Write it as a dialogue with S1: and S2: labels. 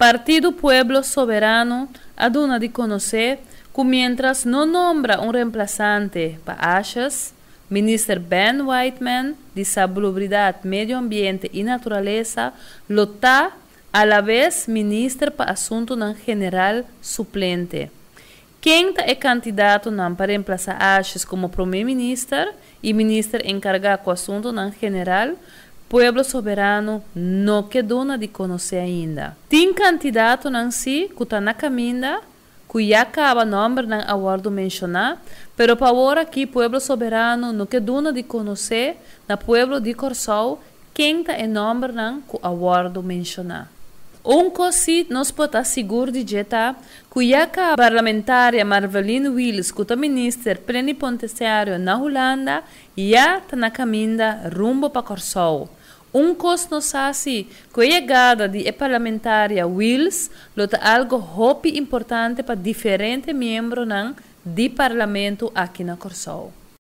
S1: Partido Pueblo Soberano aduna de conhecer que mientras não nombra um reemplazante para Achas, Ministro Ben Whiteman, de Salubridade, Meio Ambiente e Natureza, lota a la vez Ministro para Assunto General suplente. Quem é candidato para reemplazar Achas como Primeiro-Ministro e Ministro encarregado do Assunto General, Pueblo Soberano não quedou de conhecer ainda. Tem candidato si que está na caminha, que já acaba o nome na aguardo mencionar, pero para agora que Pueblo Soberano não quedou de conhecer na Pueblo de Corsol quem está em nome que aguardo mencionar. Coisa nós podemos segurar de jeito que já a parlamentária Marveline Wills, que é ministra plenipotenciário na Holanda, já está na caminha rumbo para Corsol. Coisa nós sabe que a chegada de parlamentária Wills é algo muito importante para diferentes membros do parlamento aqui na Corsol.